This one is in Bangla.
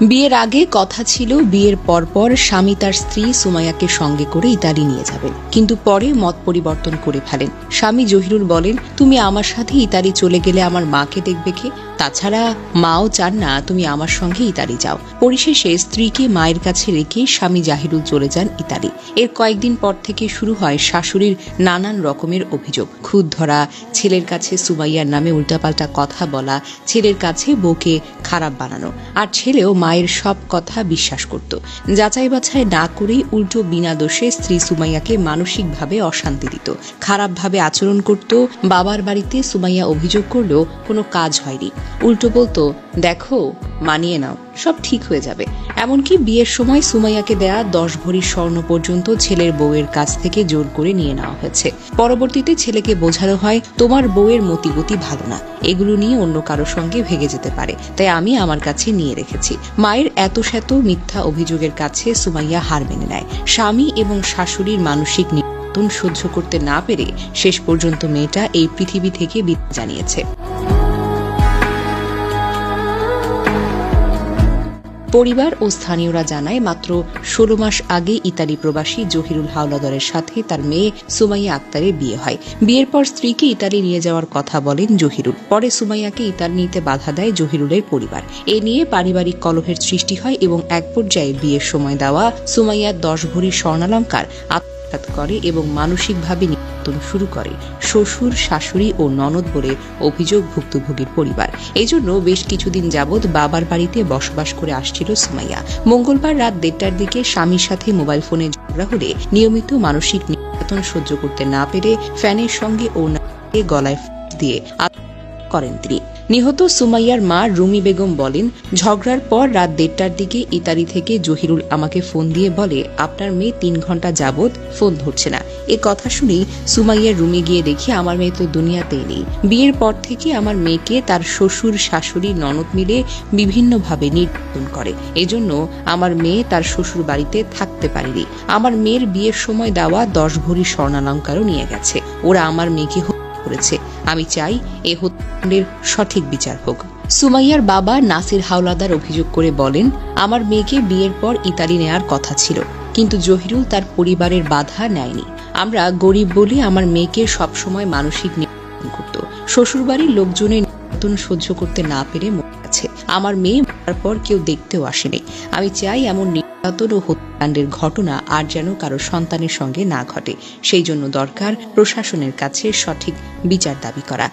বিয়ের আগে কথা ছিল বিয়ের পরপর স্বামী তার স্ত্রী সুমাইয়াকে সঙ্গে করে ইতালি নিয়ে যাবেন, কিন্তু পরে মত পরিবর্তন করে ফেলেন। স্বামী জহিরুল বলেন, তুমি আমার সাথে ইতালি চলে গেলে আমার মাকে দেখবে কে? তাছাড়া মাও চান না তুমি আমার সঙ্গে ইতালি যাও। পরিশেষে স্ত্রীকে মায়ের কাছে রেখে স্বামী জাহিরুল চলে যান ইতালি। এর কয়েকদিন পর থেকে শুরু হয় শাশুড়ির নানান রকমের অভিযোগ। খুদ ধরা, ছেলের কাছে সুমাইয়ার নামে উল্টাপাল্টা কথা বলা, ছেলের কাছে বউকে খারাপ বানানো, আর ছেলেও মায়ের সব কথা বিশ্বাস করত। যাচাই বাছাই না করেই উল্টো বিনা দোষে স্ত্রী সুমাইয়াকে মানসিকভাবে অশান্তি দিত, খারাপভাবে আচরণ করত। বাবার বাড়িতে সুমাইয়া অভিযোগ করলেও কোনো কাজ হয়নি। উল্টো বলতো, দেখো মানিয়ে নাও, সব ঠিক হয়ে যাবে। এমনকি বিয়ের সময় সুমাইয়াকে দেয়া 10 ভরি স্বর্ণ পর্যন্ত ছেলের বউয়ের কাছ থেকে জোর করে নিয়ে নেওয়া হয়েছে। পরবর্তীতে ছেলেকে বোঝানো হয়, তোমার বউয়ের মতিগতি ভালো না, এগুলো নিয়ে অন্য কারো সঙ্গে ভেগে যেতে পারে, তাই আমি আমার কাছে নিয়ে রেখেছি। মায়ের এত শত মিথ্যা অভিযোগের কাছে সুমাইয়া হার মেনে নেয়। স্বামী এবং শাশুড়ির মানসিক নির্যাতন সহ্য করতে না পেরে শেষ পর্যন্ত মেয়েটা এই পৃথিবী থেকে বিদায় জানিয়েছে। পরিবার ও স্থানীয়রা জানায়, মাত্র 16 মাস আগে ইতালি প্রবাসী জহিরুল হাওলাদারের সাথে তার মেয়ে সুমাইয়া আক্তারের বিয়ে হয়। বিয়ের পর স্ত্রীকে ইতালি নিয়ে যাওয়ার কথা বলেন জহিরুল। পরে সুমাইয়াকে ইতালি নিতে বাধা দেয় জহিরুলের পরিবার। এ নিয়ে পারিবারিক কলহের সৃষ্টি হয় এবং এক পর্যায়ে বিয়ের সময় দেওয়া সুমাইয়ার 10 ভরি স্বর্ণালংকার আত্মসাৎ করে এবং মানসিকভাবে নির্যাতন শুরু করে শ্বশুর, শাশুড়ি ও ননদ বলে অভিযোগ ভুক্তভোগীর পরিবার। এই জন্য বেশ কিছুদিন যাবৎ বাবার বাড়িতে বসবাস করে আসছিল সুমাইয়া। মঙ্গলবার রাত 1:30টার দিকে স্বামীর সাথে মোবাইল ফোনে ঝগড়া হলে নিয়মিত মানসিক নির্যাতন সহ্য করতে না পেরে ফ্যানের সঙ্গে ওড়নাকে গলায় দিয়ে আত্মহত্যা করেন তিনি। নিহত সুমাইয়ার মা রুমি বেগম বলেন, ঝগড়ার পর রাত 1:30টার দিকে ইতালি থেকে জহিরুল আমাকে ফোন দিয়ে বলে, আপনার মেয়ে 3 ঘন্টা যাবৎ ফোন ধরছে না। এ কথা শুনেই সুমাইয়ার রুমে গিয়ে দেখি আমার মেয়ে তো দুনিয়াতেই নেই। বিয়ের পর থেকে আমার মেয়েকে তার শ্বশুর, শাশুড়ি, ননদ মিলে বিভিন্নভাবে নির্যাতন করে। এজন্য আমার মেয়ে তার শ্বশুর বাড়িতে থাকতে পারেনি। আমার মেয়ের বিয়ের সময় দেওয়া 10 ভরি স্বর্ণালংকারও নিয়ে গেছে। ওরা আমার মেয়েকে করেছে। আমি চাই এ হত্যাকাণ্ডের সঠিক বিচার হোক। সুমাইয়ার বাবা নাসির হাওলাদার অভিযোগ করে বলেন, আমার মেয়েকে বিয়ের পর ইতালি নেয়ার কথা ছিল, কিন্তু জহিরুল তার পরিবারের বাধা নেয়নি। আমরা গরিব বলে আমার মেয়েকে সবসময় মানসিক নির্যাতন করত। শ্বশুরবাড়ির লোকজনের নির্যাতন সহ্য করতে না পেরে মরে গেছে। আমার মেয়ে মরার পর কেউ দেখতেও আসেনি। আমি চাই এমন নির্যাতন ও হত্যাকাণ্ডের ঘটনা আর যেন কারো সন্তানের সঙ্গে না ঘটে। সেই জন্য দরকার প্রশাসনের কাছে সঠিক বিচার দাবি করা।